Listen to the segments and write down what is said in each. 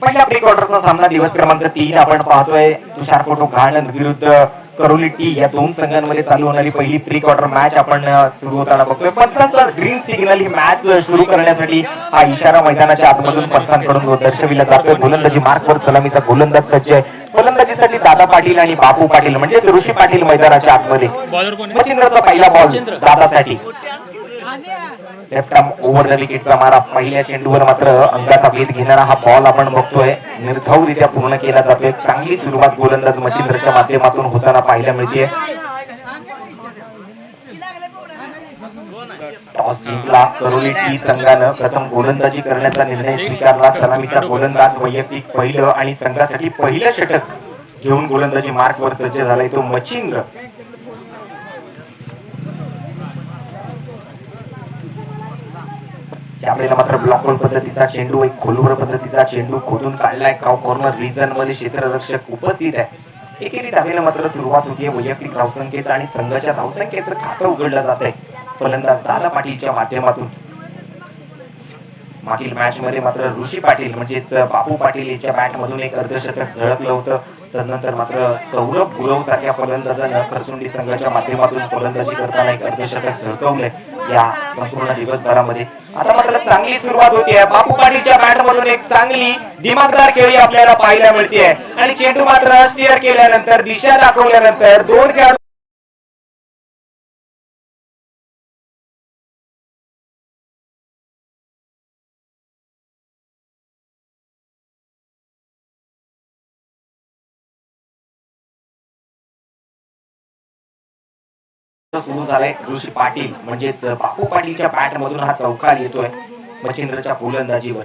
पहिल्या प्री क्वार्टरचा सामना दिवस क्रमांक 3 आपण पाहतोय. तुषार कोटो घाणन विरुद्ध करोली टी या दोन संघांमध्ये चालू होणारी पहिली प्री क्वार्टर मॅच आपण सुरू होताना बघतोय. पंचांचा ग्रीन सिग्नल ही मॅच सुरू करण्यासाठी हा इशारा मैदानाच्या आतमधून पंचांकडून दर्शविला जातोय. गोलंदाजी मार्कवर सलामीचा गोलंदाज सज्ज आहे. फलंदाजीसाठी दादा पाटील आणि बापू पाटील म्हणजे ऋषी पाटील मैदानाच्या आतमध्ये. मच्छिंद्रचा पहिला बॉल दादासाठी. लेफ्ट आर्म ओव्हर द विकेटचा मारा. पहिल्या चेंडूवर मात्र अंगाचा भेद घेणारा हा बॉल आपण बघतोय निर्धावरित्या पूर्ण केला जातोय. चांगली सुरुवात गोलंदाज मच्छिंद्रच्या माध्यमातून होताना पाहायला मिळते. टॉस जिंकला करोली टी संघानं. प्रथम गोलंदाजी करण्याचा निर्णय स्वीकारला. सलामीचा गोलंदाज वैयक्तिक पहिलं आणि संघासाठी पहिलं षटक घेऊन गोलंदाजी मार्कवर सज्ज झालाय तो मच्छिंद्र. त्यावेळेला मात्र ब्लॉक होल पद्धतीचा चेंडू, एक खोलवर पद्धतीचा चेंडू खोदून काढलाय. कॉर्नर रिजन मध्ये क्षेत्ररक्षक उपस्थित आहे. एकेरी धावेला मात्र सुरुवात होतीये वैयक्तिक धावसंख्येचं आणि संघाच्या धावसंख्येचं खातं उघडलं जात आहे फलंदाज दादा पाटीलच्या माध्यमातून. मागील मॅच मध्ये मात्र ऋषी पाटील म्हणजेच बापू पाटील यांच्या बॅट मधून एक अर्धशतक झळकलं होतं. तदनंतर मात्र सौरभ गुरव सारख्या फलंदाजानं खरसुंडी संघाच्या माध्यमातून फलंदाजी करताना एक अर्धशतक झळकवलंय या संपूर्ण दिवसभरामध्ये. आता मात्र चांगली सुरुवात होतीये. बापू पाटीलच्या बॅट मधून एक चांगली दिमागदार खेळी आपल्याला पाहायला मिळते आणि चेंडू मात्र स्टिअर केल्यानंतर दिशा दाखवल्यानंतर दोन खेळाडू सुरू झालाय. ऋषी पाटील म्हणजेच बापू पाटीलच्या बॅट मधून हा चौकार येतोय मच्छिंद्रच्या गोलंदाजीवर.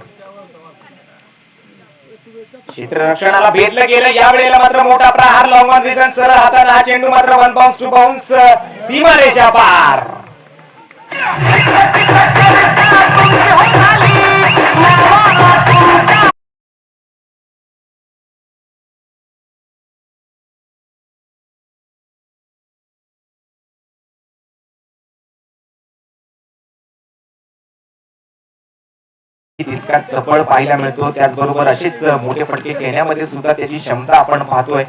क्षेत्ररक्षणाला भेदलं गेलं. या वेळेला मात्र मोठा प्रहार लॉंग ऑन रिजन सरळ हाताने. हा चेंडू मात्र वन बाउन्स टू बाउन्स सीमारेषा पार. तितकाच चपळ पाहायला मिळतो. त्याचबरोबर असेच मोठे फटके खेळण्यामध्ये सुद्धा त्याची क्षमता आपण पाहतोय.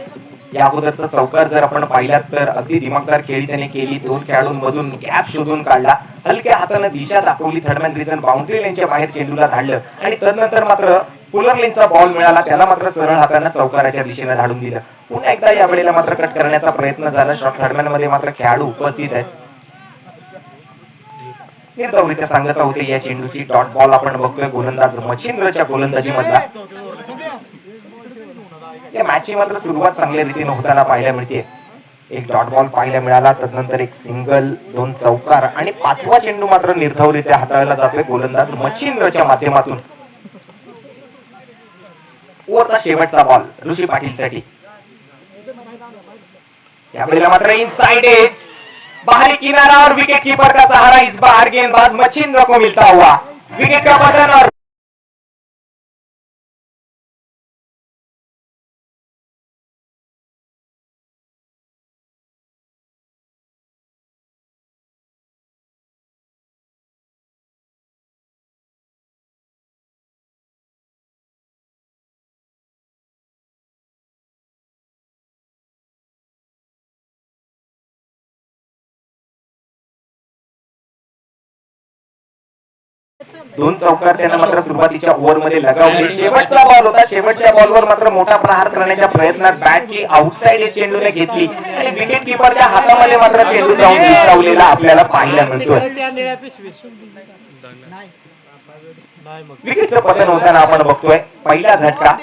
या अगोदरचा चौकार जर आपण पाहिलात तर अगदी दिमागदार खेळी त्याने केली. दोन खेळाडूंमधून गॅप शोधून काढला. हलक्या हाताने दिशा दाखवली. थर्डमॅन रिजन बाउंड्री लाईनच्या बाहेर चेंडूला धाडलं आणि तदनंतर मात्र पुलर लेनचा बॉल मिळाला. त्याला मात्र सरळ हाताने चौकाराच्या दिशेने धाडून दिलं. पुन्हा एकदा या वेळेला मात्र कट करण्याचा प्रयत्न झाला. शॉर्ट थर्डमॅन मध्ये मात्र खेळाडू उपस्थित आहेत. निर्धावरित्या सांगत होते या चेंडूची. डॉट बॉल आपण बघतोय गोलंदाज मच्छिंद्रच्या गोलंदाजी मधला. या मॅचची मात्र सुरुवात चांगल्या रीतीने होताना पाहायला मिळते. एक डॉट बॉल पाहायला मिळाला. तदनंतर एक सिंगल, दोन चौकार आणि पाचवा चेंडू मात्र निर्धावरित्या हाताळला जातोय गोलंदाज मच्छिंद्रच्या माध्यमातून. ओव्हरचा शेवटचा बॉल ऋषी पाटील साठी. त्यावेळेला मात्र इनसाइड एज बाहरी किनारा और विकेट कीपर का सहारा. इस बार गेंदबाज मच्छिंद्र को मिलता हुआ. विकेट का पतन और दोन चौकार त्यांना मात्र सुरुवातीच्या ओव्हर मध्ये लगावले. शेवटचा बॉल होता. शेवटच्या बॉलवर मात्र मोठा प्रहार करण्याच्या प्रयत्नात बॅटची आउटसाइड चेंडूने घेतली आणि विकेट किपरच्या हातामध्ये मात्र चेंडू जाऊन विसावलेला आपल्याला पाहायला मिळतोय. विकेटचं पतन होताना आपण बघतोय. पहिला झटका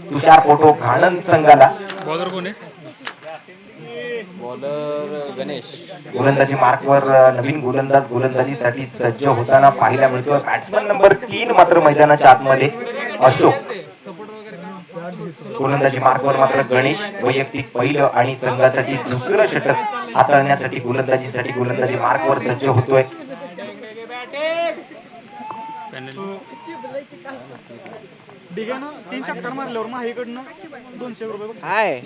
तुषार कोटो घाणन संघाला. बॉलर कोण आहे? बॉलर गणेश. गोलंदाजी मार्कवर नवीन गोलंदाज गोलंदाजीसाठी सज्ज होताना पाहायला मिळतोय. बॅट्समन नंबर 3 मात्र मैदानाच्या आतमध्ये अशोक. गोलंदाजी मार्कवर मात्र गणेश वैयक्तिक पहिलं आणि संघासाठी दुसरं षटक हाताळण्यासाठी गोलंदाजी मार्कवर सज्ज होतोय. डिग्यानं 3 षटकार मारल्यावर माहीकडनं 200 रुपये. हाय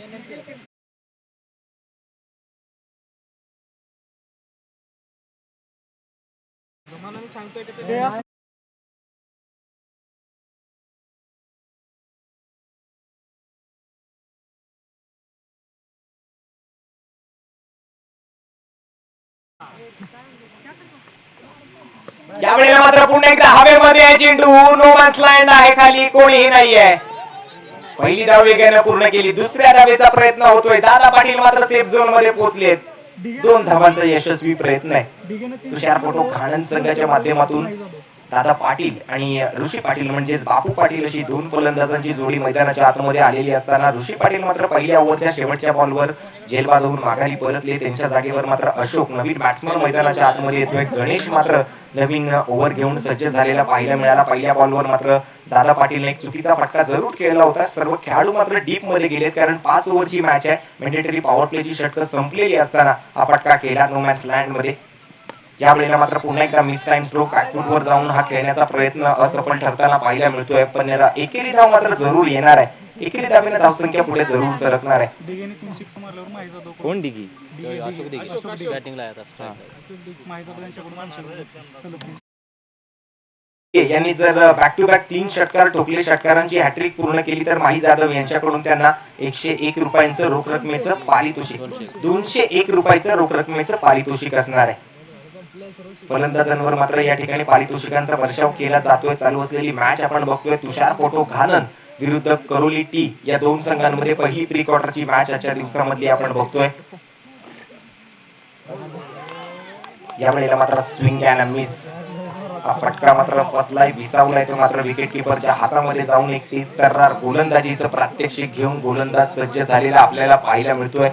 हे असं यावेळेला मात्र पुन्हा एकदा हवेमध्ये आहे चेंडू, नो मॅन्स लँड आहे, खाली कोणीही नाहीये. पहिली धाव वेगाने पूर्ण केली, दुसऱ्या धावेचा प्रयत्न होतोय. दादा पाटील मात्र सेफ झोन मध्ये पोहोचलेत. 2 धावांचा यशस्वी प्रयत्न आहे. तुषार फोटो घाणन संघाच्या माध्यमातून दादा पाटील आणि ऋषी पाटील म्हणजेच बापू पाटील अशी 2 फलंदाजांची जोडी मैदानाच्या आतमध्ये आलेली असताना ऋषी पाटील मात्र पहिल्या ओव्हरच्या शेवटच्या बॉलवर झेलबाद होऊन माघारी परतले. त्यांच्या जागेवर मात्र अशोक नवीन बॅट्समन मैदानाच्या आतमध्ये येतोय. गणेश मात्र नवीन ओव्हर घेऊन सज्ज झालेला पाहायला मिळाला. पहिल्या बॉलवर मात्र दादा पाटीलने एक चुकीचा फटका जरूर खेळला होता. सर्व खेळाडू मात्र डीप मध्ये गेलेत, कारण 5 ओव्हरची मॅच आहे. मॅन्डेटरी पॉवर प्लेची षटकं संपलेली असताना हा फटका खेळला नो मॅन्स लँड मध्ये. या वेळेला मात्र पुन्हा एकदा मिस टाइम स्ट्रोक बॅकफूटवर जाऊन हा खेळण्याचा प्रयत्न असफल ठरताना पाहायला मिळतोय. पण एकेरी धाव मात्र जरूर येणार आहे. एकेरी धावेने धावसंख्या पुढे जरूर सरकणार आहे. डिगेने 3 सिक्स मारल्यावर माहीचा दो कोण डिगी? अशोक डिगे बॅटिंगला येतात. माहीचा दो यांच्याकडून सलग यांनी जर बॅक टू बॅक 3 षटकार ठोकले, षटकारांची हॅट्रिक पूर्ण केली तर माही जाधव यांच्याकडून त्यांना 101 रुपयांचं रोख रकमेचं पारितोषिक, 201 रुपयाचं रोख रकमेचं पारितोषिक असणार आहे. फलंदाजांवर मात्र या ठिकाणी पारितोषिकांचा वर्षाव केला जातोय. चालू असलेली मॅच आपण बघतोय. तुषार फोटो घाणन विरुद्ध करोली टी या 2 संघांमध्ये पहिली प्री क्वार्टरची मॅच आजच्या दिवसामधली आपण बघतोय. या वेळेला मात्र स्विंग अँड मिस हा फटका मात्र फसलाय, विसावलाय. तो मात्र विकेट किपरच्या हातामध्ये जाऊन एक तेज तर्रार गोलंदाजीचं प्रात्यक्षिक घेऊन गोलंदाज सज्ज झालेला आपल्याला पाहायला मिळतोय.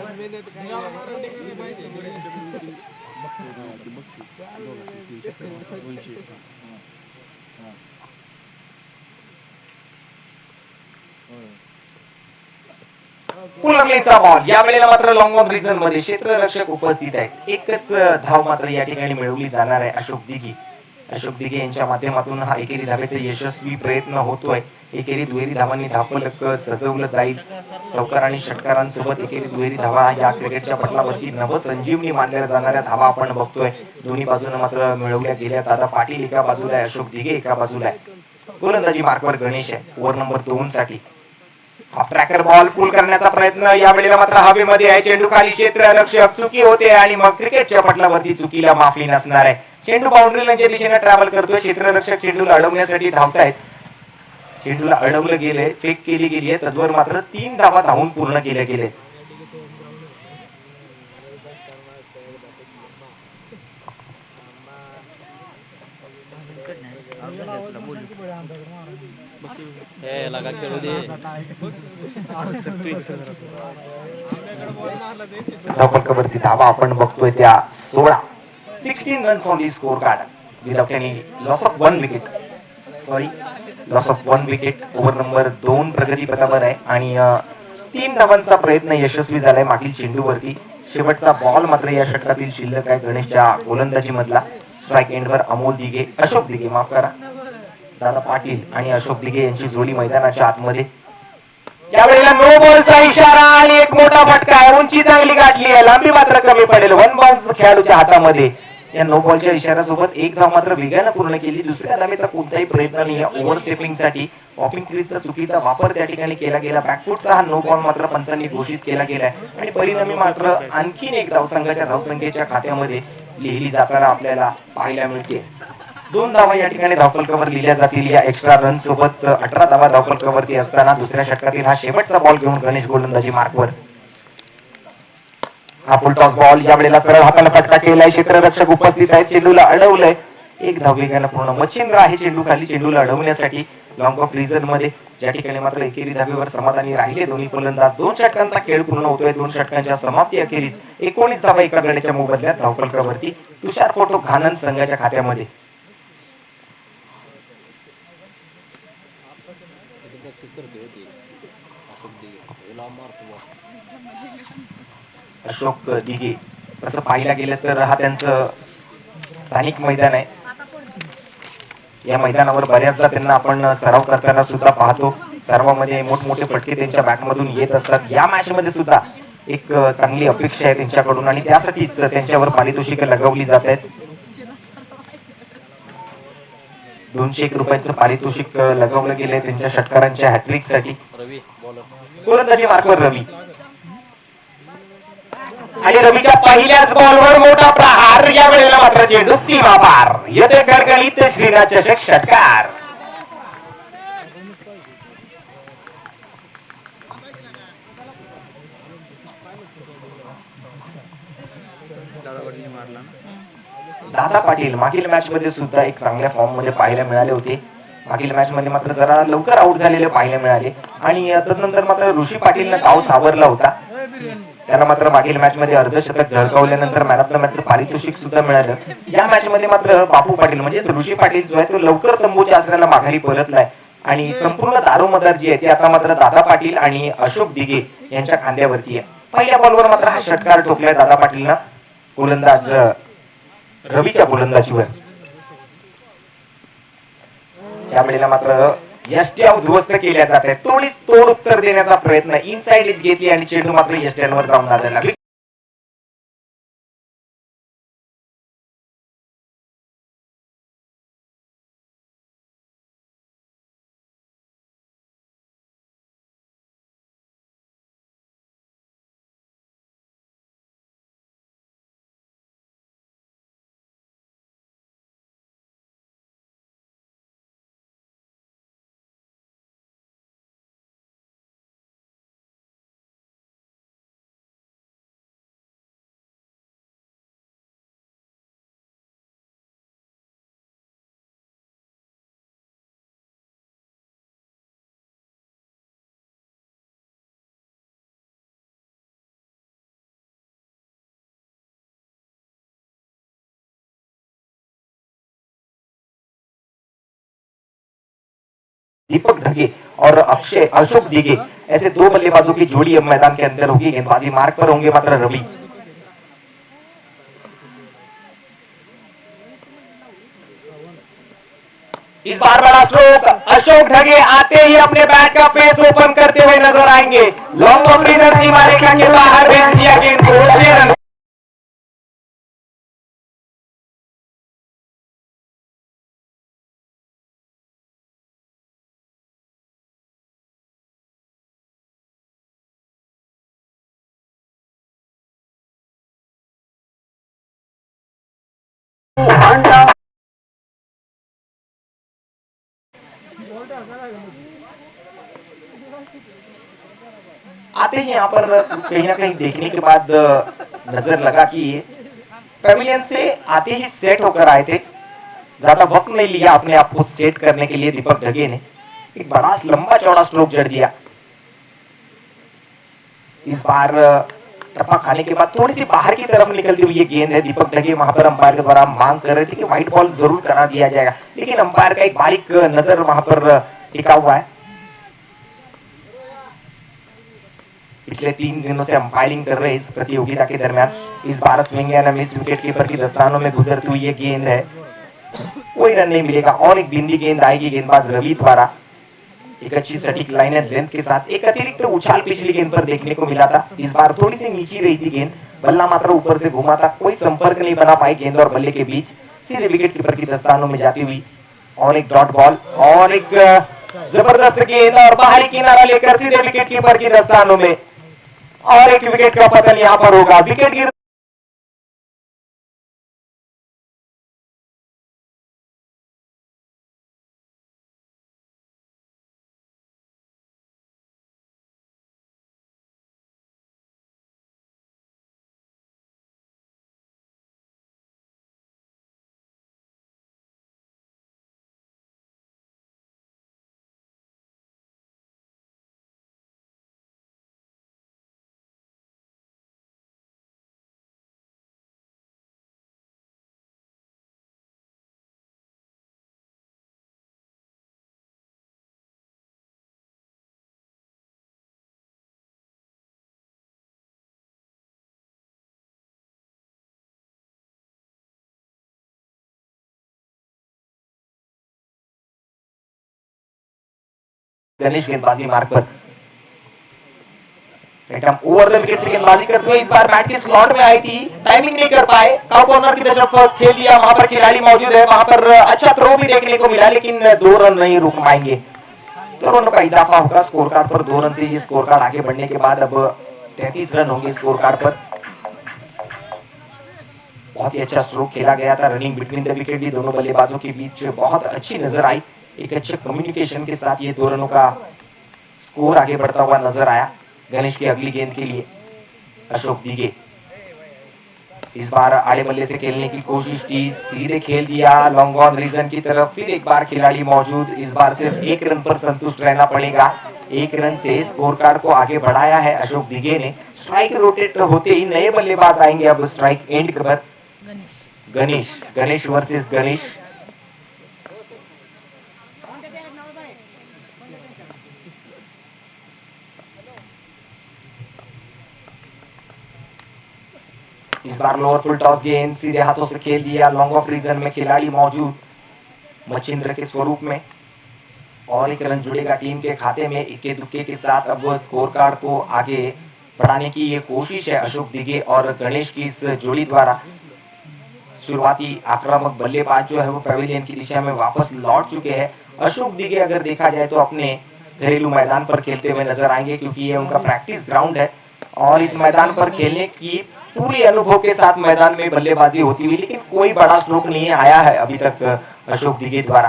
पुलरलेचा बॉल. या वेळेला मात्र लॉंग ऑन रिझन मध्ये क्षेत्ररक्षक उपस्थित आहेत. एकच धाव मात्र या ठिकाणी मिळवली जाणार आहे. अशोक दिघे यांच्या माध्यमातून हा एकेरी धावेचा यशस्वी प्रयत्न होतोय. एकेरी दुहेरी धावांनी धावफलक सजवलं जाईल. चौकार आणि षटकारांसोबत एकेरी दुहेरी धावा या क्रिकेटच्या पटलावरती नवसंजीवनी मानल्या जाणाऱ्या धावा आपण बघतोय. दोन्ही बाजूने मात्र मिळवल्या गेल्या. दादा पाटील एका बाजूला आहे, अशोक दिघे एका बाजूला आहे. गोलंदाजी मार्कवर गणेश आहे. ओव्हर नंबर 2 साठी हा ट्रॅकर बॉल पुल करण्याचा प्रयत्न. या वेळेला मात्र हवेमध्ये आहे. चेंडू खाली, क्षेत्ररक्षक चुकी होते आणि मग क्रिकेटच्या पटलावरती चुकीला माफी नसणार आहे. चेंडू बाउंड्री लाईनच्या दिशेने ट्रॅव्हल करतोय. क्षेत्ररक्षक चेंडूला अडवण्यासाठी धावतायत. चेंडूला अडवलं गेलंय, फेक केली गेली आहे. तद्वर मात्र 3 धावा धावून पूर्ण केल्या गेले. लगा खेळू दे. धावफलकावरती धावा आपण बघतोय त्या 16 runs on the score card without any loss of 1 wicket. Loss of 1 wicket. Over number 2 प्रगतीपथावर आहे आणि 3 धावांचा प्रयत्न यशस्वी झालाय मागील चेंडूवरती. शेवटचा बॉल मात्र या षटकातील शिल्लक आहे गणेशच्या गोलंदाजी मधला. स्ट्राईक एंडवर अशोक दिघे माफ करा, दादा पाटील आणि अशोक दिघे यांची जोडी मैदानाच्या आतमध्ये. यावेळेला नो बॉलचा इशारा आणि एक मोठा फटका आहे. उंची चांगली गाठली आहे, लांबी मात्र कमी पडेल. 1 बॉल खेळाडूच्या हातामध्ये. या नो बॉलच्या इशाऱ्यासोबत 1 धाव मात्र वेगानं पूर्ण केली. दुसऱ्या धावेचा कोणताही प्रयत्न नाही. या ओव्हर स्टेपिंग साठी पॉपिंग क्रीजचा चुकीचा वापर त्या ठिकाणी केला गेला. बॅकफुटचा हा नो बॉल मात्र पंचांनी घोषित केला गेलाय आणि परिणामी मात्र आणखीन एक धाव संघाच्या धावसंख्येच्या खात्यामध्ये लिहिली जाताना आपल्याला पाहायला मिळते. 2 धावा या ठिकाणी धावफलकावर लिहिल्या जातील. या एक्स्ट्रा रन सोबत 18 धावा धावफलकावरती असताना दुसऱ्या षटकातील हा शेवटचा बॉल घेऊन गणेश गोलंदाजी मार्कवर. हा फुल टॉस बॉल. या वेळेला सरळ हाताने फटका केलाय. क्षेत्ररक्षक उपस्थित आहेत. चेंडूला अडवलंय. 1 धाव वेगानं पूर्ण. मच्छिंद्र आहे चेंडू खाली, चेंडूला अडवण्यासाठी लॉंग ऑफ रिझन मध्ये. ज्या ठिकाणी मात्र एकेरी धावेवर समाधानी राहिले दोन्ही फलंदाज. 2 षटकांचा खेळ पूर्ण होतोय. 2 षटकांच्या समाप्ती अखेरीस 19 धावा एका गड्याच्या मोबदल्यात धावफलकावरती तुषार फोटो घाणन संघाच्या खात्यामध्ये. अशोक दिघे तसं पाहायला गेलं तर हा त्यांचं स्थानिक मैदान आहे. या मैदानावर बऱ्याचदा त्यांना आपण सराव करताना सुद्धा पाहतो. सरावामध्ये मोठमोठे फटके त्यांच्या बॅटमधून येत असतात. या मॅच मध्ये सुद्धा एक चांगली अपेक्षा आहे त्यांच्याकडून आणि त्यासाठीच त्यांच्यावर पारितोषिके लगावली जात आहेत. 201 रुपयांचं पारितोषिक लगावलं गेलंय त्यांच्या षटकारांच्या हॅट्रिक साठी. रवी बॉलर गोलंदाजी मार्कवर रवी आणि रवीच्या पहिल्याच बॉलवर मोठा प्रहार. या वेळेला मात्र चेंडू सीमा पार. येते कडकडीत श्रीनाथ चषक षटकार. मारला ना. दादा पाटील मागील मॅच मध्ये सुद्धा एक चांगल्या फॉर्म मध्ये पाहायला मिळाले होते. मागील मॅच मध्ये मात्र जरा लवकर आउट झालेले पाहायला मिळाले आणि तदनंतर मात्र ऋषी पाटीलनं गाव सावरला होता. त्याला मात्र मागील मॅच मध्ये अर्धशतक झळकावल्यानंतर मॅन ऑफ द मॅच पारितोषिक सुद्धा मिळालं. या मॅच मध्ये मात्र बापू पाटील म्हणजेच ऋषी पाटील जो आहे तो लवकर तंबूच्या आसऱ्याला माघारी परतलाय आणि संपूर्ण दारोमदार जी आहे ती आता मात्र दादा पाटील आणि अशोक दिघे यांच्या खांद्यावरती आहे. पहिल्या बॉलवर मात्र हा षटकार ठोकलाय दादा पाटीलनं गोलंदाज रवीच्या गोलंदाजीवर. त्यावेळेला मात्र यष्ट्या उद्ध्वस्त केल्या जात आहेत. थोडीच तोड उत्तर देण्याचा प्रयत्न इनसाइड एज घेतली आणि चेंडू मात्र यष्ट्यांवर जाऊन दादायला लागली. दीपक धगे और अक्षय अशोक दिघे ऐसे दो बल्लेबाजों की जोड़ी अब मैदान के अंदर होगी. गेंदबाजी मार्ग पर होंगे मात्र रवि. इस बार बड़ा स्ट्रोक. अशोक ढगे आते ही अपने बैट का फेस ओपन करते हुए नजर आएंगे. लॉन्ग ऑपरेटर सीमा रेखा के बाहर भेज दिया गेंद को. 6 रन. आते ही यहाँ पर कहीं ना कहीं देखने के बाद नजर लगा कि पैविलियन से आते ही सेट होकर आए थे. ज्यादा वक्त नहीं लिया अपने आप को सेट करने के लिए दीपक ढगे ने. एक बड़ा लंबा चौड़ा स्ट्रोक जड़ दिया. इस बार टप्पा खाने के बाद थोड़ी सी बाहर की तरफ निकलती हुई ये गेंद है. दीपक ढगे वहां पर अंपायर के द्वारा मांग कर रहे थे कि व्हाइट बॉल जरूर करा दिया जाएगा, लेकिन अंपायर का एक बारीक नजर वहां पर टिका हुआ है. पिछले 3 दिनों से अंपायरिंग कर रहे इस प्रतियोगिता के दरमियान. इस बार swing and miss wicket keeper की दस्तानों में गुजरती हुई ये गेंद है. कोई रन नहीं मिलेगा और एक बिंदी गेंद आएगी गेंदबाज रवि द्वारा. एक अच्छी सटीक लाइन एंड लेंथ के साथ एक अतिरिक्त उछाल पिछली गेंद पर देखने को मिला था. इस बार थोड़ी सी नीची रही थी गेंद. बल्ला मात्र ऊपर से घुमा था. कोई संपर्क नहीं बना पाई गेंद और बल्ले के बीच. सीधे विकेट कीपर की दस्तानों में जाती हुई और एक डॉट बॉल और एक जबरदस्त गेंद और बाहरी किनारा लेकर सीधे विकेट कीपर की दस्तानों में और एक विकेट का पतन यहां पर होगा. विकेट गिर गणेश गेंदबाजी मार्ग पर. एकदम ओवर द विकेट से गेंदबाजी करते हुए इस बार बैट की स्लॉट में आई थी, टाइमिंग नहीं कर पाए, काउ कॉर्नर की तरफ खेल दिया, वहां पर खिलाड़ी मौजूद है, वहां पर अच्छा थ्रो भी देखने को मिला, लेकिन 2 रन नहीं रोक पाएंगे। 2 रनों का इजाफा होगा स्कोर कार्ड पर, 2 रन से ये स्कोर कार्ड आगे बढ़ने के बाद अब 33 रन होंगे स्कोर कार्ड पर। बहुत ही अच्छा स्ट्रोक खेला गया था, रनिंग बिटवीन द विकेट भी दोनों बल्लेबाजों के बीच बहुत अच्छी नजर आई, एक अच्छे कम्युनिकेशन के साथ ये 2 रनों का स्कोर आगे बढ़ता हुआ नजर आया। गणेश की अगली गेंद के लिए अशोक दिगे, इस बार आड़े बल्ले से खेलने की कोशिश की, सीधे खेल दिया लॉन्ग ऑन रीजन की तरफ, फिर एक बार खिलाड़ी मौजूद, इस बार सिर्फ 1 रन पर संतुष्ट रहना पड़ेगा। 1 रन से स्कोर कार्ड को आगे बढ़ाया है अशोक दिगे ने। स्ट्राइक रोटेट होते ही नए बल्लेबाज आएंगे अब स्ट्राइक एंड पर। गणेश वर्सेस गणेश। इस बार लोअर फुल टॉस गेंद सीधे हाथों से खेल दिया, लॉन्ग ऑफ रीजन में खिलाड़ी मौजूद मच्छिंद्र के स्वरूप में, और 1 रन जुड़ेगा टीम के खाते में इक्के दुक्के के साथ। अब वो स्कोर कार्ड को आगे बढ़ाने की ये कोशिश है अशोक दिगे और गणेश की इस जोड़ी द्वारा। शुरुआती आक्रामक बल्लेबाज जो है वो पैविलियन की दिशा में वापस लौट चुके हैं। अशोक दिगे अगर देखा जाए तो अपने घरेलू मैदान पर खेलते हुए नजर आएंगे, क्योंकि ये उनका प्रैक्टिस ग्राउंड है और इस मैदान पर खेलने की पूरी अनुभव के साथ मैदान में बल्लेबाजी होती हुई, लेकिन कोई बड़ा स्ट्रोक नहीं आया है अभी तक अशोक दिगे द्वारा।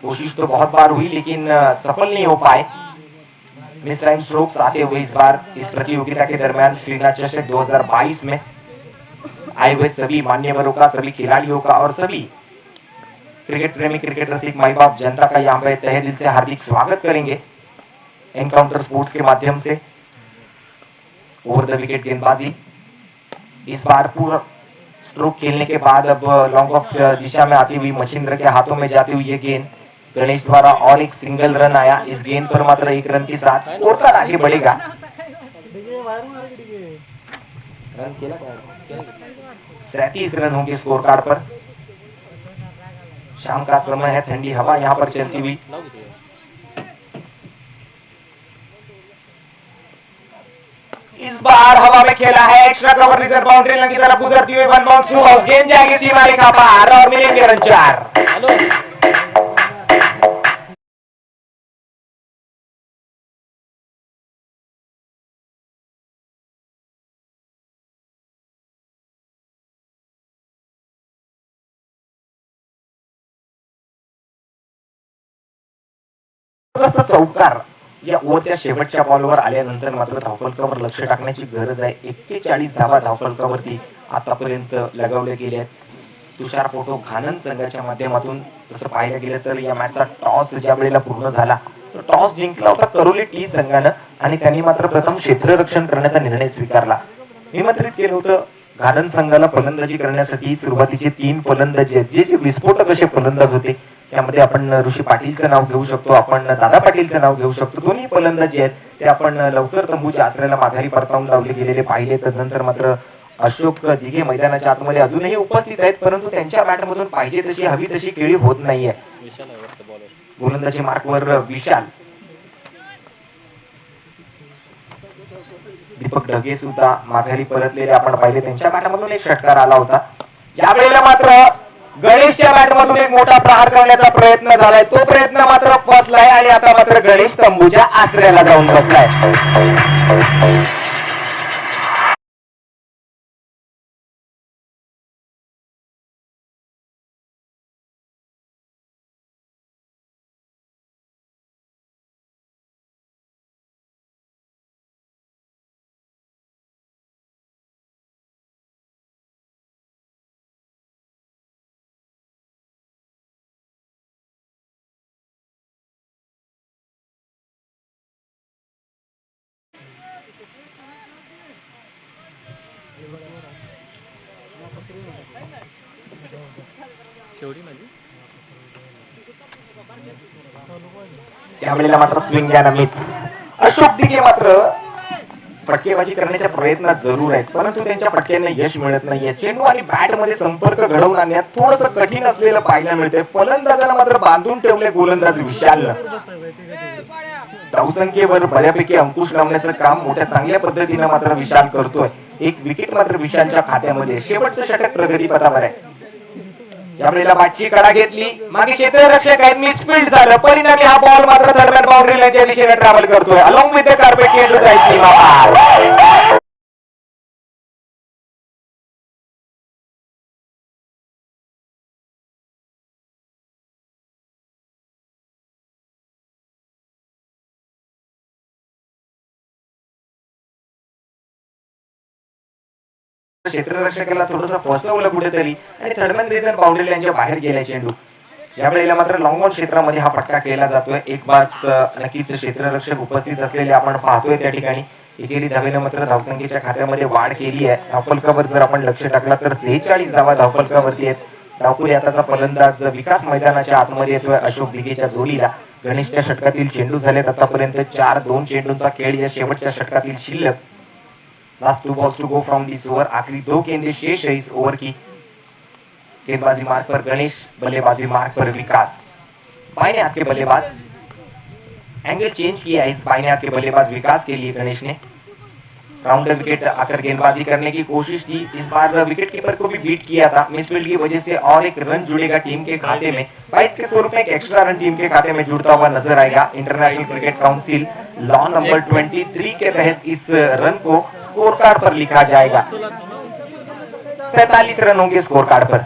कोशिश तो बहुत बार हुई लेकिन सफल नहीं हो पाए मिस टाइम स्ट्रोक्स आते हुए इस बार इस प्रतियोगिता के दरमियान श्रीनाथ चषक 2022 में आए हुए सभी मान्यवरों का, सभी खिलाड़ियों का और सभी क्रिकेट प्रेमी, क्रिकेट रसिक, माई बाप जनता का यहाँ पे तहे दिल से हार्दिक स्वागत करेंगे एनकाउंटर स्पोर्ट्स के माध्यम से। ओवर द विकेट गेंदबाजी, इस बार पूरा स्ट्रोक खेलने के बाद अब लॉन्ग ऑफ दिशा में आती हुई मच्छिंद्र के हाथों में जाती हुई ये गेंद गणेश द्वारा और एक सिंगल रन आया। इस गेंद पर मात्र 1 रन के साथ स्कोर कार्ड आगे बढ़ेगा। रन खेला 37 रन होंगे स्कोर कार्ड पर। शाम का समय है, ठंडी हवा यहाँ पर चलती हुई, इस बार हवा में खेला है, extra cover reserve boundary line की तरफ गुजरती हुई 1 बाउंस थ्रू हाउस, गेंद जाएगी सीमा रेखा पार और मिलेंगे रन 4। चौकार या ओव्हरच्या शेवटच्या बॉलवर आल्यानंतर मात्र धावफलकावर लक्ष टाकण्याची गरज आहे। 41 धावा धावफलकावरती आतापर्यंत लगावले गेले आहेत। तुषार फोटो घाणन संघाच्या माध्यमातून तसं पाहायला गेलं तर या मॅचचा टॉस ज्या वेळेला पूर्ण झाला तो टॉस जिंकला होता करोली टी संघानं आणि त्यांनी मात्र प्रथम क्षेत्ररक्षण करण्याचा निर्णय स्वीकारला। निमंत्रित केलं होतं घाणन संघाला फलंदाजी करण्यासाठी सुरुवातीचे 3 फलंदाज आहेत, जे विस्फोटक असे फलंदाज होते। त्यामध्ये आपण ऋषी पाटीलचं नाव घेऊ शकतो, आपण दादा पाटीलचं नाव घेऊ शकतो। दोन्ही फलंदाज आहेत ते आपण लवकर तंबूच्या आश्रयाला माघारी परतावून लावले गेलेले पाहिले। तदनंतर मात्र अशोक दिघे मैदानाच्या आतमध्ये अजूनही उपस्थित आहेत, परंतु त्यांच्या बॅटमधून पाहिजे तशी हवी तशी खेळी होत नाहीये। गोलंदाजी मार्कवर विशाल, दीपक ढगे सुद्धा माघारी परतलेले आपण पाहिले, त्यांच्या बॅटमधून एक षटकार आला होता। यावेळेला मात्र गणेशच्या बॅटमधून एक मोठा प्रहार करण्याचा प्रयत्न झालाय, तो प्रयत्न मात्र फसलाय आणि आता मात्र गणेश तंबूच्या आश्रयाला जाऊन बसलाय। त्यावेळेला मात्र स्विंग या मिस। अशोक दिघे मात्र फटकेबाजी करण्याच्या प्रयत्नात जरूर आहेत, परंतु त्यांच्या फटक्यांना यश मिळत नाहीये। चेंडू आणि बॅट मध्ये संपर्क घडवून आणण्यात थोडंसं कठीण असलेलं पाहायला मिळतंय। फलंदाजाला मात्र बांधून ठेवले गोलंदाज विशालनं। धावसंख्येवर बऱ्यापैकी अंकुश लावण्याचं काम मोठ्या चांगल्या पद्धतीनं मात्र विशाल करतोय. एक विकेट मात्र विशालच्या खात्यामध्ये. शेवटचं षटक प्रगतीपथावर आहे. यावेळेला बॅटची कडा घेतली, मागे क्षेत्ररक्षक आहेत, मिसफिल्ड झालं, परिणामी हा बॉल मात्र थर्ड बाउंड्री लाईनच्या दिशेने ट्रॅव्हल करतोय. अलॉंग विथ द कार्पेट चेंडू जायची. क्षेत्ररक्षकाला थोडंसं फसवलं कुठेतरी आणि थर्डमॅन रिझन बाउंड्री लाईनच्या बाहेर गेला चेंडू. यावेळेला मात्र लॉंग ऑन क्षेत्रामध्ये हा फटका केला जातोय. एक बात नक्कीच क्षेत्ररक्षक उपस्थित असलेले आपण पाहतोय त्या ठिकाणी. एकेरी धावेनं मात्र धावसंख्येच्या खात्यामध्ये वाढ केली आहे. धावफलकावर जर आपण लक्ष टाकला तर 46 धावा धावफलकावरती आहेत. धावपुरी आताचा फलंदाज विकास मैदानाच्या आतमध्ये येतोय अशोक दिघेच्या जोडीला. गणेशच्या षटकातील चेंडू झालेत आतापर्यंत 4-2 चेंडूंचा खेळ या शेवटच्या षटकातील शिल्लक. Last 2 balls to go from this over. आखिरी 2 गेंदें शेष है इस ओवर की. गेंदबाजी मार्ग पर गणेश, बल्लेबाजी मार्ग पर विकास. बाईं हाथ के बल्लेबाज, एंगल चेंज किया है इस बाईं हाथ के बल्लेबाज विकास के लिए गणेश ने. राउंडर विकेट आकर गेंदबाजी करने की कोशिश की. इस बार विकेट कीपर को भी बीट किया था. मिसफील्ड की वजह से और एक रन जुड़ेगा टीम के खाते में. 22 के स्वरूप में एक एक्स्ट्रा रन टीम के खाते में जुड़ता हुआ नजर आएगा. International cricket council law number 23 के तहत इस रन को स्कोर कार्ड पर लिखा जाएगा. 47 रन होंगे स्कोर कार्ड पर.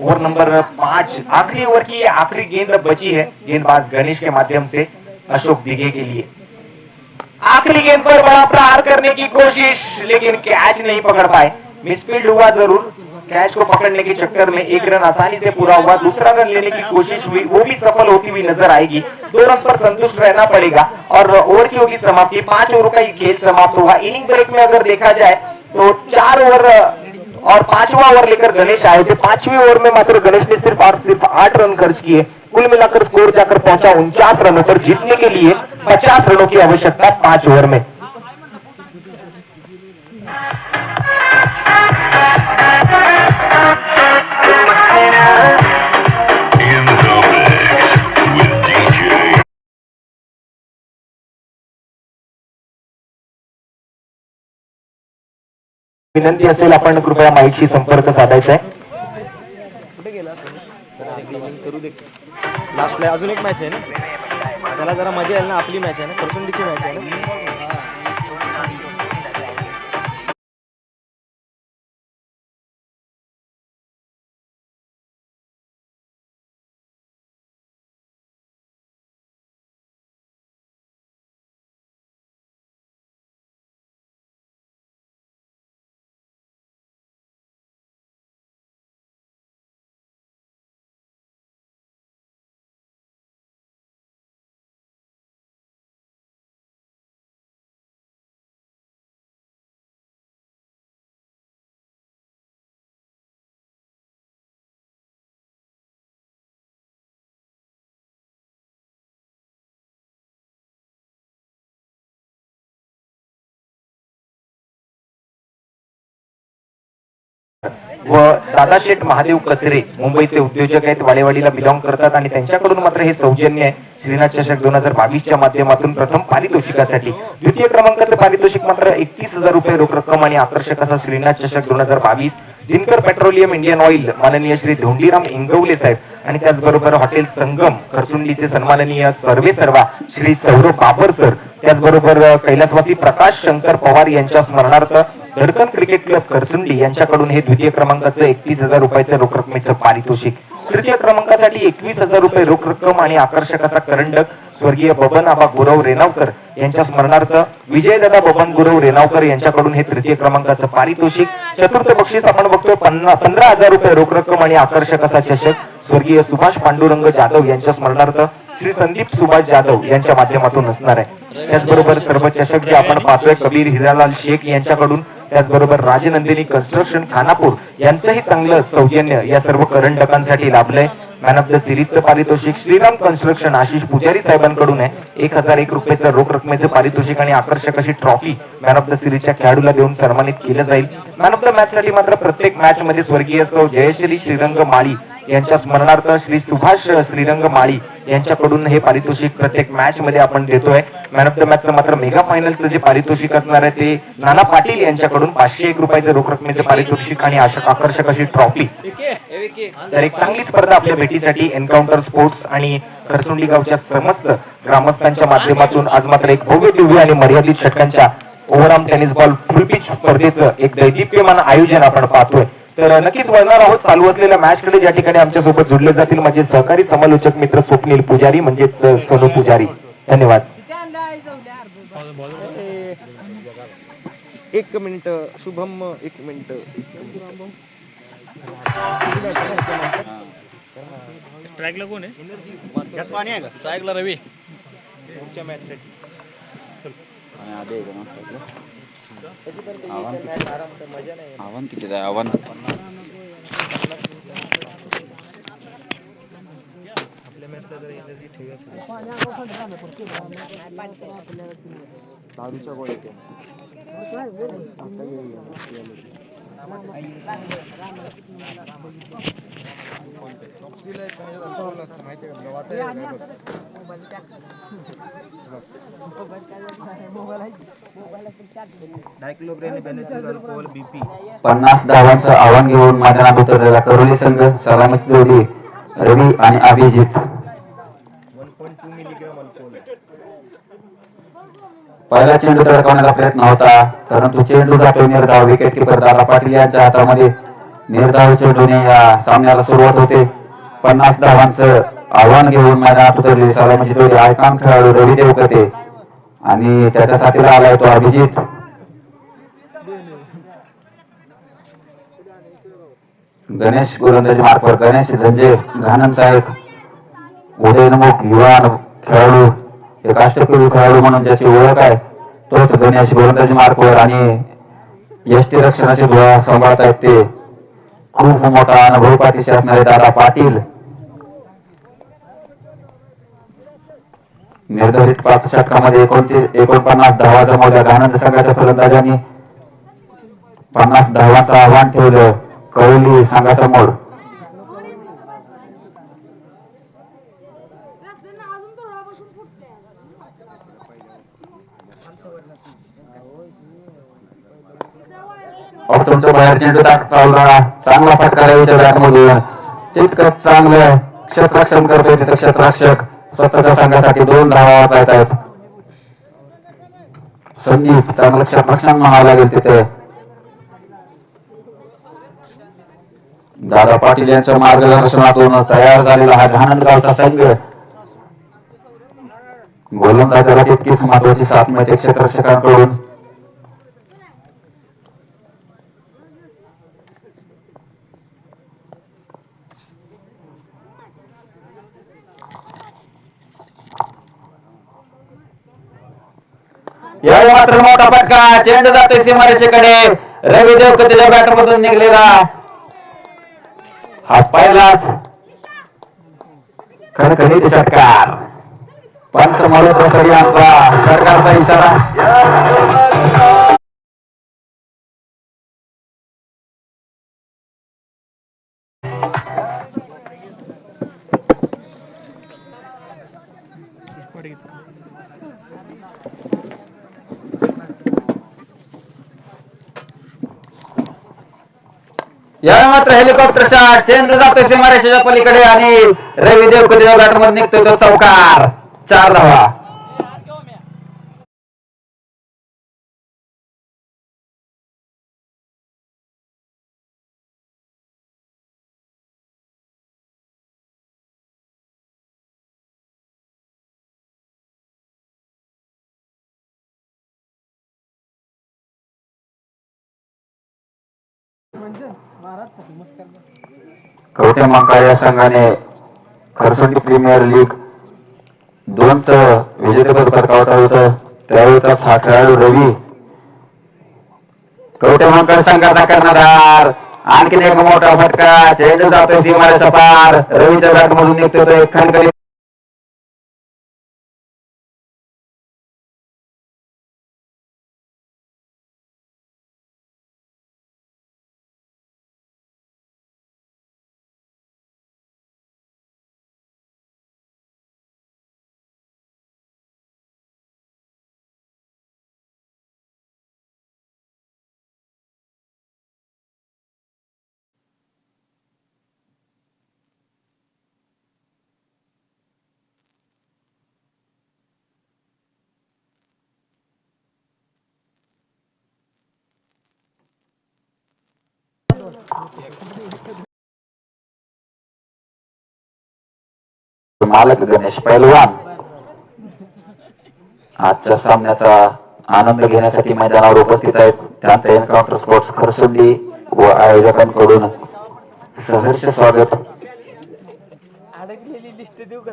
ओवर नंबर 5, आखिरी ओवर की आखिरी गेंद बची है गेंदबाज गणेश के माध्यम से अशोक दिघे के लिए. आखिरी गेंद पर बड़ा प्रहार करने की कोशिश, लेकिन कैच नहीं पकड़ पाए. मिसफील्ड हुआ जरूर. कैच को पकड़ने के चक्कर में एक रन आसानी से पूरा हुआ. दूसरा रन लेने की कोशिश हुई, वो भी सफल होती हुई नजर आएगी. 2 रन पर संतुष्ट रहना पड़ेगा और ओवर की होगी समाप्ति. 5 ओवर का ये खेल समाप्त हुआ. इनिंग ब्रेक में अगर देखा जाए तो 4 ओवर और 5वां ओवर लेकर गणेश आए थे. 5वीं ओवर में मात्र गणेश ने सिर्फ 8 रन खर्च किए. कुल मिलाकर स्कोर जाकर पहुंचा 49 रनों पर. जीतने के लिए 50 रनों की आवश्यकता 5 ओवर में. विनंती असेल आपण कृपया माईकशी संपर्क साधायचा आहे. कुठे गेला करू दे. लास्टला अजून एक मॅच आहे ना, त्याला जरा मजा येईल ना. आपली मॅच आहे ना, करसुंडीची मॅच आहे ना. व दादाशेठ महादेव कसरे मुंबईचे उद्योजक आहेत, वाडेवाडीला बिलॉंग करतात आणि त्यांच्याकडून मात्र हे सौजन्य आहे. श्रीनाथ चषक 2022च्या माध्यमातून प्रथम पारितोषिकासाठी. द्वितीय क्रमांकाचं पारितोषिक मात्र 31,000 रुपये रोख रक्कम आणि आकर्षक असा श्रीनाथ चषक 2022. दिनकर पेट्रोलियम इंडियन ऑइल माननीय श्री धोंडीराम इंगवले साहेब आणि त्याचबरोबर हॉटेल संगम खरसुंडीचे सन्माननीय सर्वे सर्वा श्री सौरभ बाबर सर, त्याचबरोबर कैलासवासी प्रकाश शंकर पवार यांच्या स्मरणार्थ धडकन क्रिकेट क्लब खरसुंडी यांच्याकडून हे द्वितीय क्रमांकाचं 31,000 रुपयाचं रोख रकमेचं पारितोषिक. तृतीय क्रमांकासाठी 21,000 रुपये रोख रक्कम आणि आकर्षक असा करंडक स्वर्गीय बबन आबा गुरव रेणावकर यांच्या स्मरणार्थ विजयदादा बबन गुरव रेणावकर यांच्याकडून हे तृतीय क्रमांकाचं पारितोषिक. चतुर्थ बक्षीस आपण बघतो 15,000 रुपये रोख रक्कम आणि आकर्षक असा चषक स्वर्गीय सुभाष पांडुरंग जाधव यांच्या स्मरणार्थ श्री संदीप सुभाष जाधव यांच्या माध्यमातून असणार आहे. त्याचबरोबर सर्व चषक जे आपण पाहतोय कबीर हिरालाल शेख यांच्याकडून, त्याचबरोबर राजनंदिनी कन्स्ट्रक्शन खानापूर यांचंही चांगलं सौजन्य या सर्व करंडकांसाठी लाभलंय. मॅन ऑफ द सिरीजचं पारितोषिक श्रीराम कन्स्ट्रक्शन आशिष पुजारी साहेबांकडून आहे. 1,001 रुपयाचं रोख रकमेचं पारितोषिक आणि आकर्षक अशी ट्रॉफी मॅन ऑफ द सिरीजच्या खेळाडूला देऊन सन्मानित केलं जाईल. मॅन ऑफ द मॅच साठी मात्र प्रत्येक मॅच मध्ये स्वर्गीय सौ जयश्री श्रीरंग माळी यांच्या स्मरणार्थ श्री सुभाष श्रीरंग माळी यांच्याकडून हे पारितोषिक प्रत्येक मॅच मध्ये आपण देतोय. मॅन ऑफ द मॅचचं मात्र मेगा फायनलचं जे पारितोषिक असणार आहे ते नाना पाटील यांच्याकडून 501 रुपयाचे रोख रकमेचे पारितोषिक आणि आकर्षक अशी ट्रॉफी. तर एक चांगली स्पर्धा आपल्या भेटीसाठी एन्काउंटर स्पोर्ट्स आणि खरसुंडी गावच्या समस्त ग्रामस्थांच्या माध्यमातून आज मात्र एक भव्य दिव्य आणि मर्यादित षटकांच्या ओव्हरआर्म टेनिस बॉल फुल पिच स्पर्धेचं एक दैदिप्यमान आयोजन आपण पाहतोय. तर नक्कीच वळणार आहोत चालू असलेल्या मॅच कडे, ज्या ठिकाणी आमच्या सोबत जुडले जातील माझे सहकारी समालोचक मित्र स्वप्नील पुजारी म्हणजेच सोनू पुजारी. धन्यवाद. 1 मिनिट शुभम, 1 मिनिट. स्ट्राईकला कोण आहे? पाणी आहे का स्ट्राईकला रवी. पुढच्या मॅच साठी मजा नाही. आव्हान किती आहे? आव्हान आपल्या मॅचला जरा एनर्जी ठेवूया. दारूच्या गोळ्या येते. माहिती का बीपी 50 धावांचं आव्हान घेऊन मैदानात उतरलेला करोली संघ सलामीची जोडी रवी आणि अभिजित. 1.2 milligram alcohol. पहिला चेंडू तडकवण्याचा प्रयत्न होता, परंतु चेंडू जातो निर्धाव. विकेट किपर दादा पाटील यांच्या हातामध्ये निर्धाव चेंडूने या सामन्याला सुरुवात होते. 50 धावांचं आव्हान घेऊन मैदानात उतरलेली सलामीची जोडी आयकॉन खेळाडू रवी देवकते आणि त्याच्या साथीला आलाय तो अभिजित. गणेश गोलंदाजी मार्फत गणेश झंजे घाणम साहेब उदयनमुख युवा खेळाडू, एक अष्टपैलू खेळाडू म्हणून ज्याची ओळख आहे तोच गणेश गोलंदाजी मार्फत आणि यष्टी रक्षणाची धुळा सांभाळतायत ते खूप मोठा अनुभव पाठीशी असणारे दादा पाटील. निर्धारित 5 षटकामध्ये 49 धावा जमवल्या घाणंद संघाच्या फलंदाजांनी. 50 धावांचं आव्हान ठेवलं करोली संघासमोर. ऑस्ट्रोमच्या बाहेर चेंडू टाकला, चांगला फटका रवीच्या बॅटमधून. तितकंच चांगलं क्षेत्ररक्षण करतोय तिथं क्षेत्ररक्षक. स्वतःच्या संघासाठी 2 धावा वाचवत आहेत. संदीप चांगलं क्षेत्ररक्षण म्हणावं लागेल तिथे. दादा पाटील यांच्या मार्गदर्शनातून तयार झालेला हा घाणंदगावचा संघ. गोलंदाजाला तितकीच महत्वाची साथ मिळते क्षेत्ररक्षकांकडून. यावेळी मात्र मोठा फटका, चेंडू जातोय सीमारेषेकडे. रवी देवकतेच्या बॅटमधून निघलेला हा पहिलाच खणखणीत षटकार. पंच मलोत्सरी यांचा सरकारचा इशारा. यावेळी मात्र हेलिकॉप्टर शॉट, चेंडू जातोय सीमारेषेच्या पलीकडे आणि रवी देवकतेच्या बॅटमध्ये निघतोय तो चौकार. 4 धावा. कवठे महाकाळ या संघाने खरसुंडी प्रीमियर लीग 2च विजेतेपद पटकावलं होतं. त्यावेळेचाच हा खेळाडू रवी. कवठे महाकाळ संघाचा कर्णधार. आणखीन एक मोठा फटका, चेंडू जातोय सीमारेषा पार. रवीच्या बॅटमधून निघतोय खणखणीत मालक गणेश पैलवान आजच्या सामन्याचा आनंद घेण्यासाठी मैदानावर उपस्थित आहेत. त्यांचं एन्काउंटर स्पोर्ट्स खरसुंडी व आयोजकांकडून सहर्ष स्वागत. अडकलेली लिस्ट देऊ का?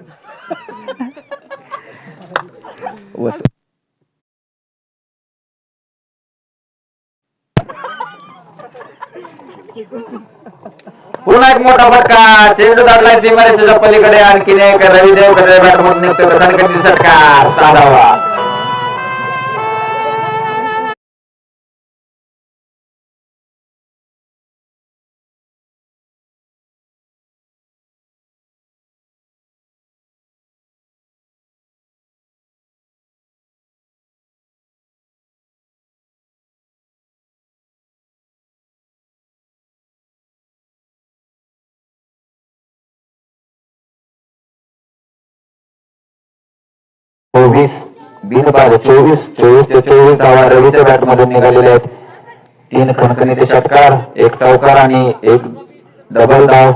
पुन्हा एक मोठा फटका, चेंडू दाटलाय सीमारेषेच्या पलीकडे. आणखीन एक रविदेव कडे बॅटमधून निघतोय खणखणीत षटकार, 6 धावा. बिनबाद 24 धावा रवीच्या बॅट मधून निघालेले आहेत. 3 खणखणीचे षटकार, 1 चौकार आणि 1 डबल धाव.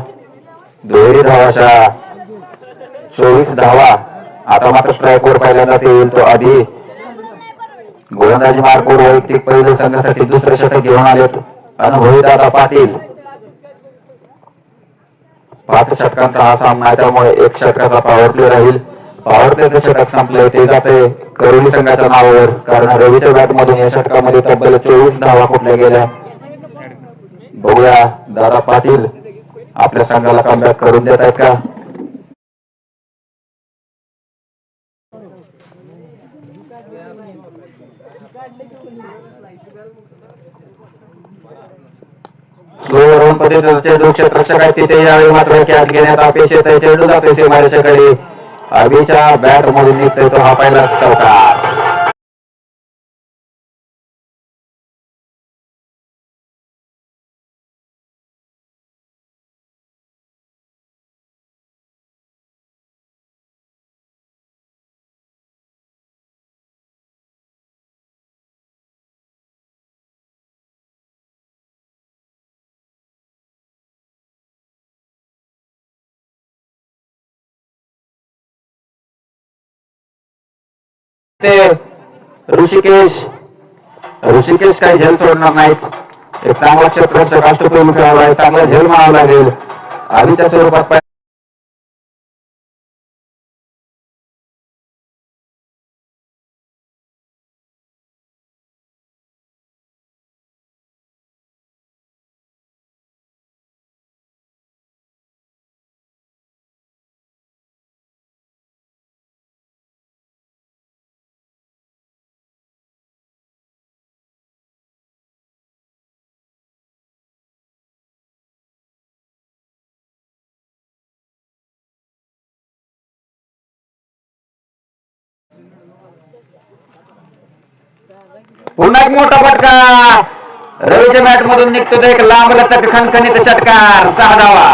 दुहेरी धावाच्या 24 धावा. आता मात्र स्ट्राईकवर पहिल्यांदाच येईल तो आधी. गोलंदाजी मार्कवर वैयक्तिक पहिल्या संघासाठी दुसरं षटक घेऊन आलेत अनुभवी दादा पाटील. 5 षटकांचा हा सामना आहे, त्यामुळे 1 षटकाचा पॉवर प्ले राहील. पॉवर प्लेचं षटक संपले ते जाते करोली संघाच्या नावावर, कारण रवीच्या बॅट मधून या षटकामध्ये तब्बल 24 धावा कुठल्या गेल्या. बघूया दादा पाटील आपल्या संघाला कमबॅक करून देत आहेत का. स्लोवर होऊन पद्धतीचं चेंडू क्षेत्ररक्षक आहे तिथे, यावेळी मात्र कॅच घेण्यात अपेक्षित आहे. चेंडू जातोय सीमारेषेकडे, अभिच्या बॅट मधून निघतोय तो हा पहिलाच चौकार. ऋषिकेश काही झेल सोडणार नाहीत. एक चांगला क्षेत्ररक्षक अष्टपैलू खेळाडू आहे, चांगला झेल मारावा लागेल. आधीच्या स्वरूपात पुन्हा एक मोठा फटका, रवीच्या बॅट मधून निघतो एक लांब लचक खणखणीत षटकार, 6 धावा.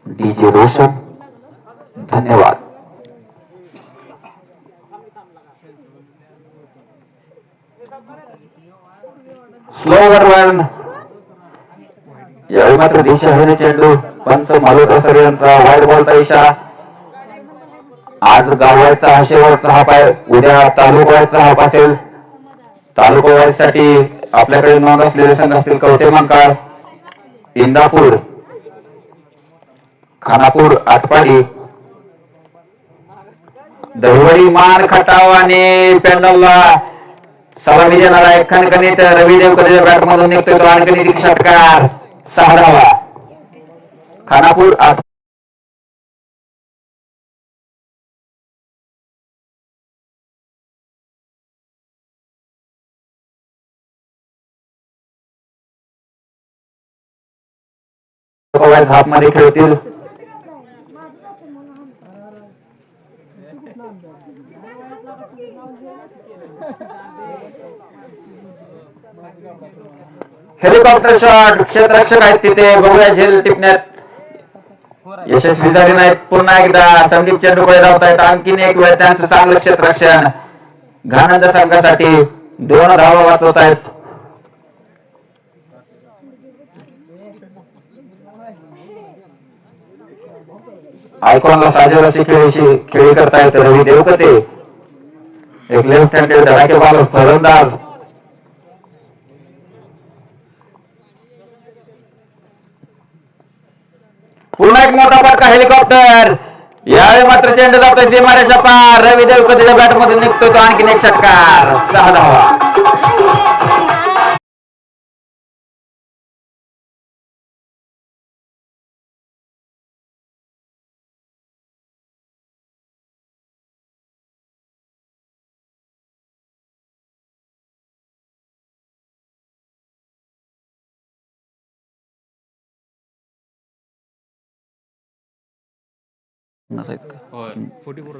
डीजे रोशन धन्यवाद. स्लोवर वन, यावेळी मात्र दिशाहीन चेंडू. पंच मालुका सर यांचा वाईट बॉलचा इशारा. आज गावाचा हा शेवटचा हाप आहे, उद्या तालुका हाप असेल. तालुका वाईज साठी आपल्याकडे नोंद असलेले संघ असतील कवठे मंकाळ, इंदापूर, खानापूर, आटपाडी, दहिवडी, मान, खटाव आणि पेंडलला सलामी देणारा एक खणखणीत रविदेव कलेच्या बॅट मधून निघतोय तो आणखीन षटकार, 6 धावा. खानापूर हाफ मध्ये खेळतील. हेलिकॉप्टर शॉट, क्षेत्ररक्षक आहेत तिथे, बघूया झेल टिपण्यात यशस्वी झाले नाहीत. पुन्हा एकदा संदीप चेंडूकडे धावत आहेत. आणखीन एक वेळ त्यांचं चांगलं क्षेत्ररक्षण घाणंद संघासाठी 2 धावा वाचवत आहेत. आयकॉनला साजेल अशी खेळी करतायत रवी देवकते, एक लेफ्ट हँडेड धडाकेबाज फलंदाज. पुन्हा एक मोठा फटका, हेलिकॉप्टर. यावेळी मात्र चेंडू जातोय सीमारेषा पार. रवी देवकतेच्या बॅट मधून निघतोय तो आणखीन एक षटकार. 6 धावा. होय 44